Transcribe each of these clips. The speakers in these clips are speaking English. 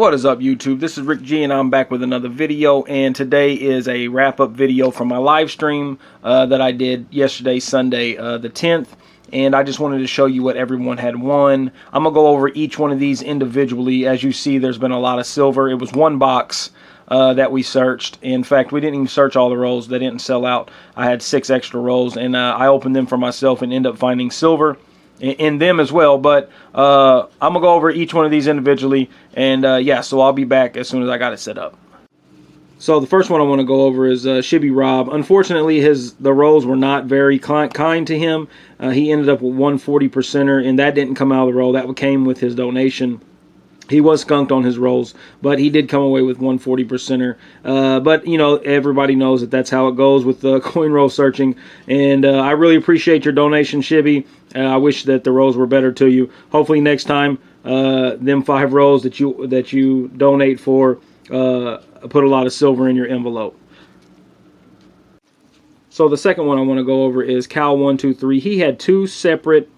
What is up, YouTube? This is Rick G, and I'm back with another video. And today is a wrap-up video from my live stream that I did yesterday, Sunday, the 10th. And I just wanted to show you what everyone had won. I'm gonna go over each one of these individually. As you see, there's been a lot of silver. It was one box that we searched. In fact, we didn't even search all the rolls. They didn't sell out. I had 6 extra rolls, and I opened them for myself and ended up finding silver in them as well. But I'm gonna go over each one of these individually, and yeah, so I'll be back as soon as I got it set up. So the first one I want to go over is Shibby Rob. Unfortunately, the rolls were not very kind to him. He ended up with 140%er, and that didn't come out of the roll. That came with his donation. He was skunked on his rolls, but he did come away with 140%er. But, you know, everybody knows that that's how it goes with the coin roll searching. And I really appreciate your donation, Shibby. I wish that the rolls were better to you. Hopefully next time, them 5 rolls that you donate for, put a lot of silver in your envelope. So the second one I want to go over is Cal123. He had 2 separate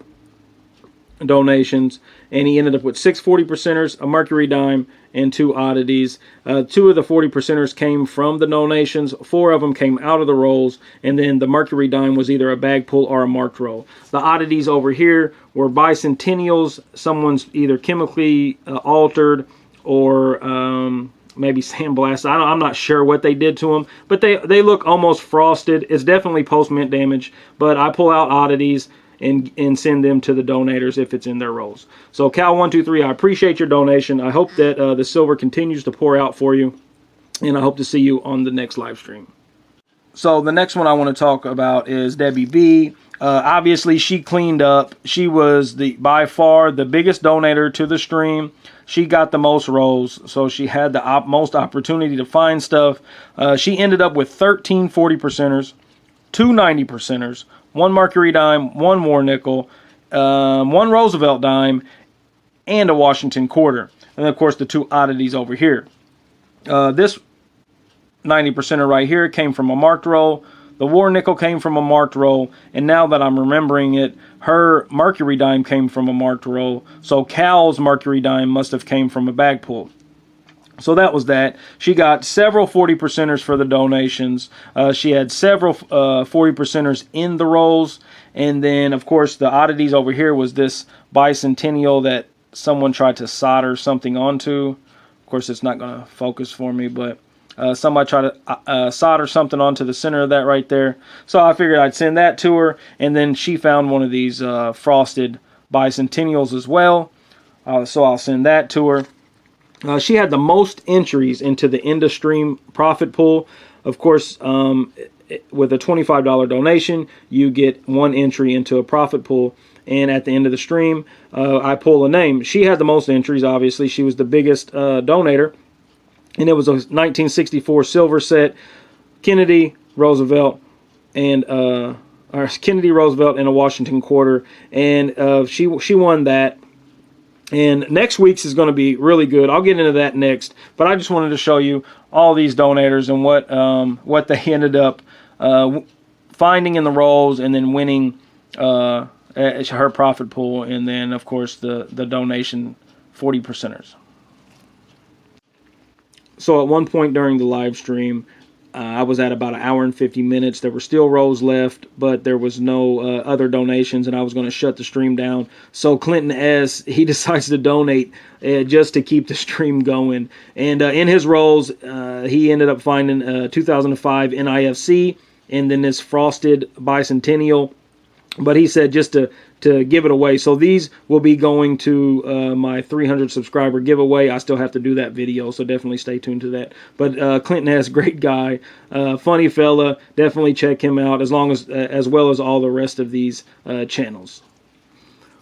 donations, and he ended up with 6 40%ers, a Mercury dime, and 2 oddities. 2 of the 40%ers came from the donations, 4 of them came out of the rolls, and then the Mercury dime was either a bag pull or a marked roll. The oddities over here were bicentennials. Someone's either chemically altered or maybe sandblasted. I'm not sure what they did to them, but they look almost frosted. It's definitely post-mint damage, but I pull out oddities and send them to the donators if it's in their rolls. So Cal123, I appreciate your donation. I hope that the silver continues to pour out for you, and I hope to see you on the next live stream. So the next one I want to talk about is Debbie B. Obviously, she cleaned up. She was by far the biggest donator to the stream. She got the most rolls, so she had the most opportunity to find stuff. She ended up with 13 40%ers, 2 90%ers, 1 Mercury dime, 1 war nickel, 1 Roosevelt dime, and a Washington quarter. And of course the 2 oddities over here. This 90%er right here came from a marked roll. The war nickel came from a marked roll, and now that I'm remembering it, her Mercury dime came from a marked roll. So Cal's Mercury dime must have came from a bag pull. So that was that. She got several 40%ers for the donations. She had several 40%ers in the rolls. And then, of course, the oddities over here was this bicentennial that someone tried to solder something onto. Of course, it's not going to focus for me, but somebody tried to solder something onto the center of that right there. So I figured I'd send that to her. And then she found one of these frosted bicentennials as well. So I'll send that to her. She had the most entries into the end of stream profit pool. Of course, with a $25 donation, you get 1 entry into a profit pool. And at the end of the stream, I pull a name. She had the most entries, obviously. She was the biggest donator. And it was a 1964 silver set, Kennedy, Roosevelt, and a Washington quarter. And she won that. And next week's is going to be really good. I'll get into that next. But I just wanted to show you all these donators and what they ended up finding in the rolls and then winning her profit pool. And then, of course, the donation 40%ers. So at one point during the live stream, I was at about 1 hour and 50 minutes. There were still rolls left, but there was no other donations, and I was going to shut the stream down. So Clinton S., he decides to donate just to keep the stream going. And in his rolls, he ended up finding 2005 NIFC and then this frosted bicentennial. But he said just to give it away. So these will be going to my 300 subscriber giveaway. I still have to do that video, so definitely stay tuned to that. But Clinton S., great guy, funny fella. Definitely check him out, as well as all the rest of these channels.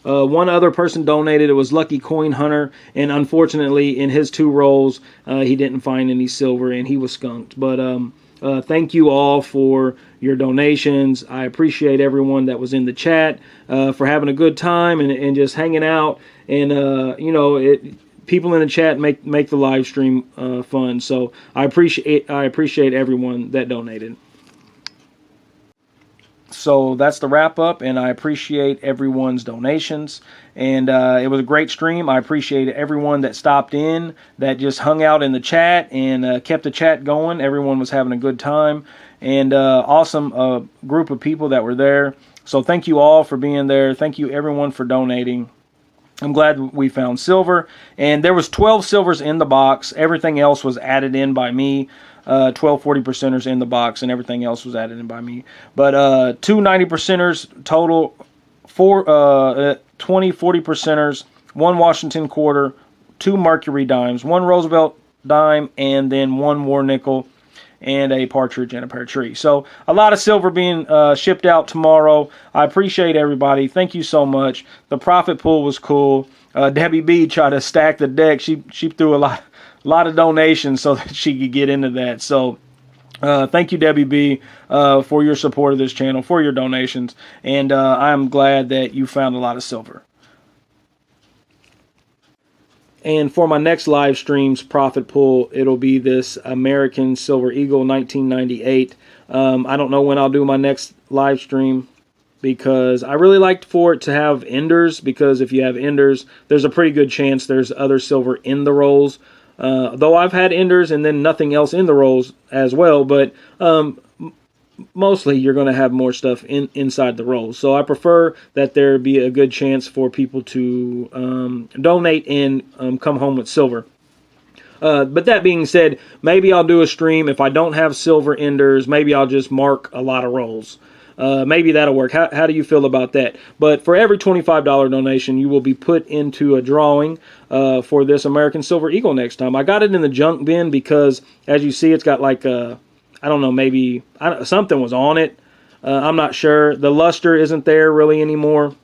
One other person donated. It was Lucky Coin Hunter, and unfortunately, in his 2 rolls, he didn't find any silver, and he was skunked. But thank you all for your donations. I appreciate everyone that was in the chat for having a good time and just hanging out. And you know, people in the chat make the live stream fun. So I appreciate everyone that donated. So that's the wrap up, and I appreciate everyone's donations. And it was a great stream. I appreciate everyone that stopped in, that just hung out in the chat and kept the chat going. Everyone was having a good time, and awesome group of people that were there. So thank you all for being there. Thank you everyone for donating. I'm glad we found silver, and there was 12 silvers in the box. Everything else was added in by me. 12 40%ers in the box, and everything else was added in by me. But 2 90%ers total, 20 40%ers, 1 Washington quarter, 2 Mercury dimes, 1 Roosevelt dime, and then 1 war nickel, and a partridge and a pear tree. So a lot of silver being shipped out tomorrow. I appreciate everybody. Thank you so much. The profit pool was cool. Debbie B tried to stack the deck. She threw a lot of donations so that she could get into that. So thank you, Debbie B, for your support of this channel, for your donations, and I'm glad that you found a lot of silver. And for my next live stream's profit pool, it'll be this American Silver Eagle 1998. I don't know when I'll do my next live stream, because I really like for it to have enders, because if you have enders, there's a pretty good chance there's other silver in the rolls. Though I've had enders and then nothing else in the rolls as well, but mostly you're going to have more stuff inside the rolls. So I prefer that there be a good chance for people to donate and come home with silver. But that being said, maybe I'll do a stream. If I don't have silver enders, maybe I'll just mark a lot of rolls. Maybe that'll work. How do you feel about that? But for every $25 donation, you will be put into a drawing for this American Silver Eagle next time. I got it in the junk bin because, as you see, it's got like I don't know, maybe something was on it. I'm not sure. The luster isn't there really anymore.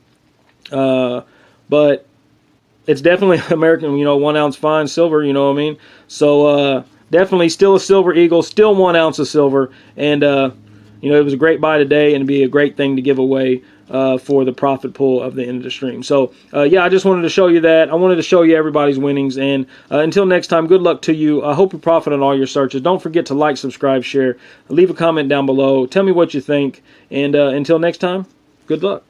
But it's definitely American, 1 ounce fine silver, you know what I mean? So definitely still a Silver Eagle, still 1 ounce of silver. And, it was a great buy today, and it'd be a great thing to give away for the profit pool of the end of the stream. So, yeah, I just wanted to show you that. I wanted to show you everybody's winnings. And until next time, good luck to you. I hope you profit on all your searches. Don't forget to like, subscribe, share. Leave a comment down below. Tell me what you think. And until next time, good luck.